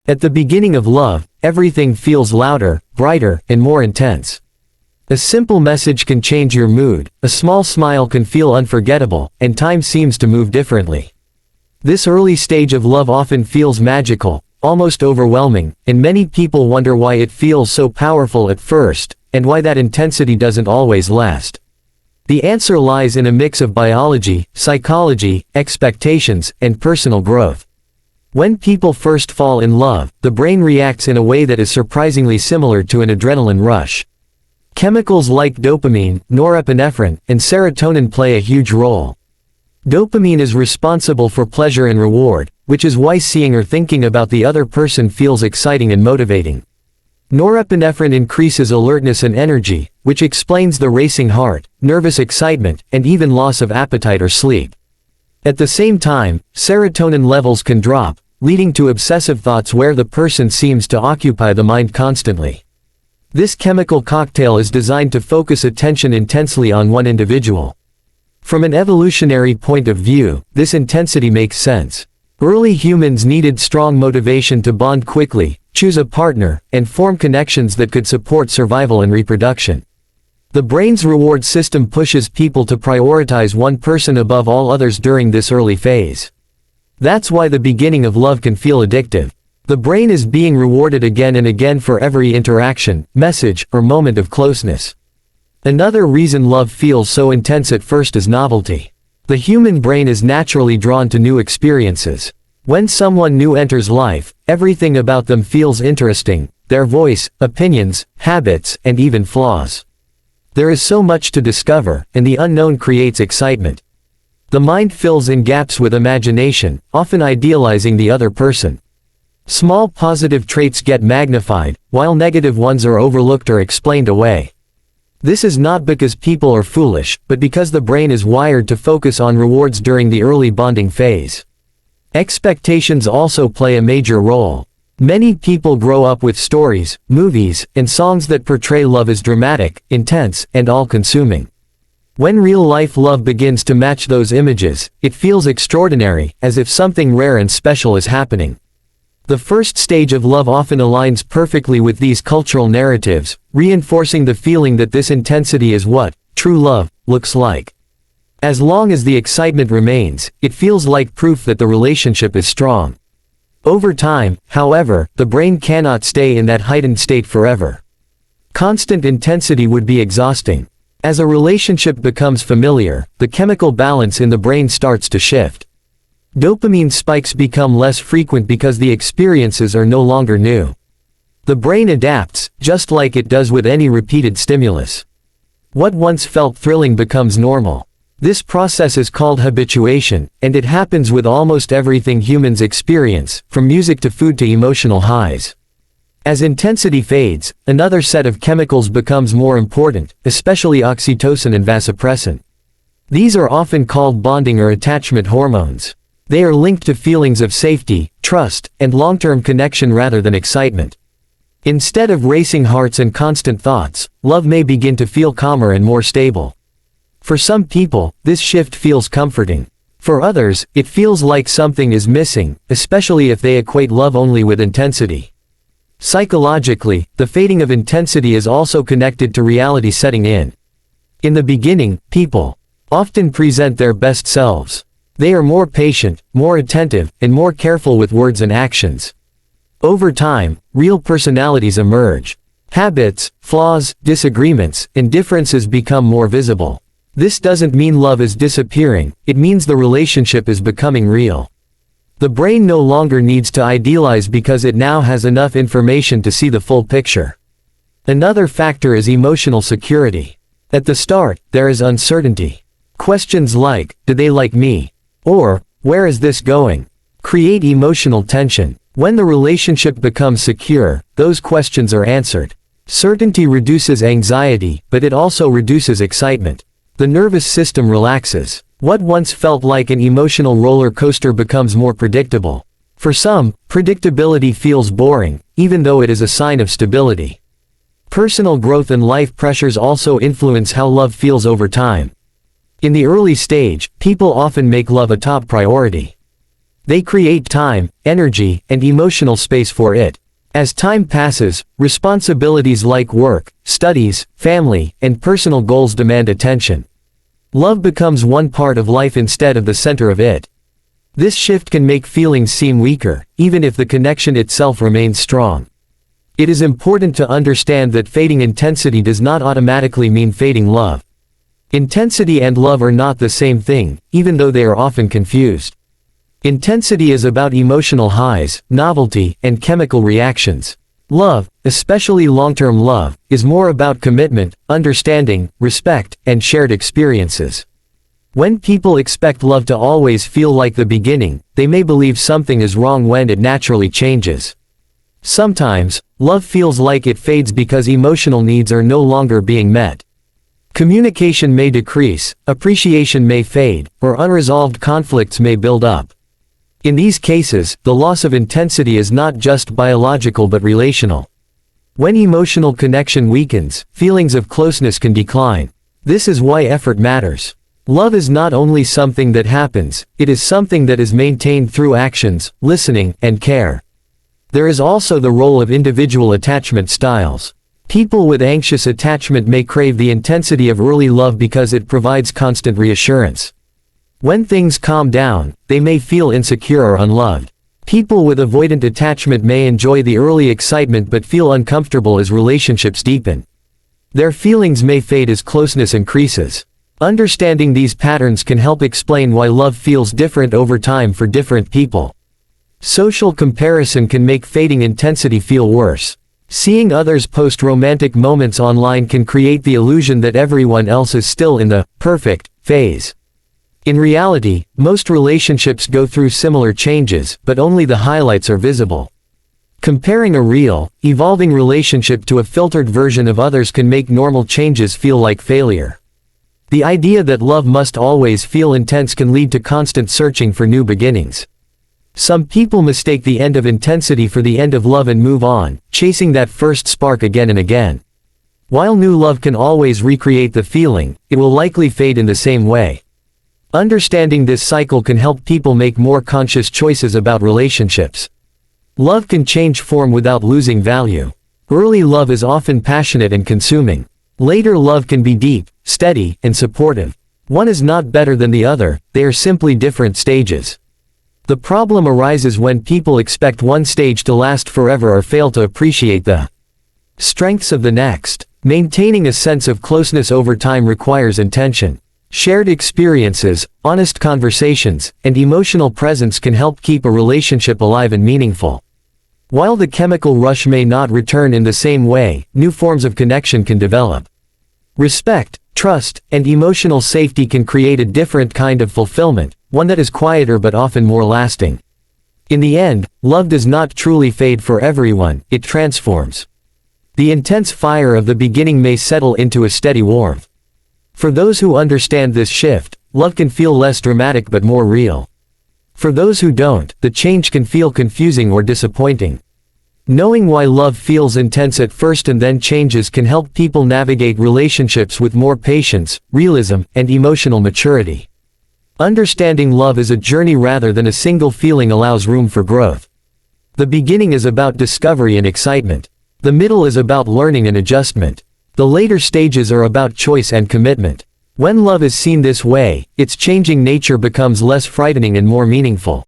At the beginning of love, everything feels louder, brighter, and more intense. A simple message can change your mood, a small smile can feel unforgettable, and time seems to move differently. This early stage of love often feels magical, almost overwhelming, and many people wonder why it feels so powerful at first, and why that intensity doesn't always last. The answer lies in a mix of biology, psychology, expectations, and personal growth. When people first fall in love, the brain reacts in a way that is surprisingly similar to an adrenaline rush. Chemicals like dopamine, norepinephrine, and serotonin play a huge role. Dopamine is responsible for pleasure and reward, which is why seeing or thinking about the other person feels exciting and motivating. Norepinephrine increases alertness and energy, which explains the racing heart, nervous excitement, and even loss of appetite or sleep. At the same time, serotonin levels can drop, leading to obsessive thoughts where the person seems to occupy the mind constantly. This chemical cocktail is designed to focus attention intensely on one individual. From an evolutionary point of view, this intensity makes sense. Early humans needed strong motivation to bond quickly, choose a partner, and form connections that could support survival and reproduction. The brain's reward system pushes people to prioritize one person above all others during this early phase. That's why the beginning of love can feel addictive. The brain is being rewarded again and again for every interaction, message, or moment of closeness. Another reason love feels so intense at first is novelty. The human brain is naturally drawn to new experiences. When someone new enters life, everything about them feels interesting, their voice, opinions, habits, and even flaws. There is so much to discover, and the unknown creates excitement. The mind fills in gaps with imagination, often idealizing the other person. Small positive traits get magnified, while negative ones are overlooked or explained away. This is not because people are foolish, but because the brain is wired to focus on rewards during the early bonding phase. Expectations also play a major role. Many people grow up with stories, movies, and songs that portray love as dramatic, intense, and all-consuming. When real-life love begins to match those images, it feels extraordinary, as if something rare and special is happening. The first stage of love often aligns perfectly with these cultural narratives, reinforcing the feeling that this intensity is what true love looks like. As long as the excitement remains, it feels like proof that the relationship is strong. Over time, however, the brain cannot stay in that heightened state forever. Constant intensity would be exhausting. As a relationship becomes familiar, the chemical balance in the brain starts to shift. Dopamine spikes become less frequent because the experiences are no longer new. The brain adapts, just like it does with any repeated stimulus. What once felt thrilling becomes normal. This process is called habituation, and it happens with almost everything humans experience, from music to food to emotional highs. As intensity fades, another set of chemicals becomes more important, especially oxytocin and vasopressin. These are often called bonding or attachment hormones. They are linked to feelings of safety, trust, and long-term connection rather than excitement. Instead of racing hearts and constant thoughts, love may begin to feel calmer and more stable. For some people, this shift feels comforting. For others, it feels like something is missing, especially if they equate love only with intensity. Psychologically, the fading of intensity is also connected to reality setting in. In the beginning, people often present their best selves. They are more patient, more attentive, and more careful with words and actions. Over time, real personalities emerge. Habits, flaws, disagreements, and differences become more visible. This doesn't mean love is disappearing, it means the relationship is becoming real. The brain no longer needs to idealize because it now has enough information to see the full picture. Another factor is emotional security. At the start, there is uncertainty. Questions like, do they like me? Or, where is this going? Create emotional tension. When the relationship becomes secure, those questions are answered. Certainty reduces anxiety, but it also reduces excitement. The nervous system relaxes. What once felt like an emotional roller coaster becomes more predictable. For some, predictability feels boring, even though it is a sign of stability. Personal growth and life pressures also influence how love feels over time. In the early stage, people often make love a top priority. They create time, energy, and emotional space for it. As time passes, responsibilities like work, studies, family, and personal goals demand attention. Love becomes one part of life instead of the center of it. This shift can make feelings seem weaker, even if the connection itself remains strong. It is important to understand that fading intensity does not automatically mean fading love. Intensity and love are not the same thing, even though they are often confused. Intensity is about emotional highs, novelty, and chemical reactions. Love, especially long-term love, is more about commitment, understanding, respect, and shared experiences. When people expect love to always feel like the beginning, they may believe something is wrong when it naturally changes. Sometimes, love feels like it fades because emotional needs are no longer being met. Communication may decrease, appreciation may fade, or unresolved conflicts may build up. In these cases, the loss of intensity is not just biological but relational. When emotional connection weakens, feelings of closeness can decline. This is why effort matters. Love is not only something that happens, it is something that is maintained through actions, listening, and care. There is also the role of individual attachment styles. People with anxious attachment may crave the intensity of early love because it provides constant reassurance. When things calm down, they may feel insecure or unloved. People with avoidant attachment may enjoy the early excitement but feel uncomfortable as relationships deepen. Their feelings may fade as closeness increases. Understanding these patterns can help explain why love feels different over time for different people. Social comparison can make fading intensity feel worse. Seeing others post romantic moments online can create the illusion that everyone else is still in the perfect phase. In reality, most relationships go through similar changes, but only the highlights are visible. Comparing a real, evolving relationship to a filtered version of others can make normal changes feel like failure. The idea that love must always feel intense can lead to constant searching for new beginnings. Some people mistake the end of intensity for the end of love and move on, chasing that first spark again and again. While new love can always recreate the feeling, it will likely fade in the same way. Understanding this cycle can help people make more conscious choices about relationships. Love can change form without losing value. Early love is often passionate and consuming. Later love can be deep, steady, and supportive. One is not better than the other, they are simply different stages. The problem arises when people expect one stage to last forever or fail to appreciate the strengths of the next. Maintaining a sense of closeness over time requires intention. Shared experiences, honest conversations, and emotional presence can help keep a relationship alive and meaningful. While the chemical rush may not return in the same way, new forms of connection can develop. Respect, trust, and emotional safety can create a different kind of fulfillment, one that is quieter but often more lasting. In the end, love does not truly fade for everyone, it transforms. The intense fire of the beginning may settle into a steady warmth. For those who understand this shift, love can feel less dramatic but more real. For those who don't, the change can feel confusing or disappointing. Knowing why love feels intense at first and then changes can help people navigate relationships with more patience, realism, and emotional maturity. Understanding love as a journey rather than a single feeling allows room for growth. The beginning is about discovery and excitement. The middle is about learning and adjustment. The later stages are about choice and commitment. When love is seen this way, its changing nature becomes less frightening and more meaningful.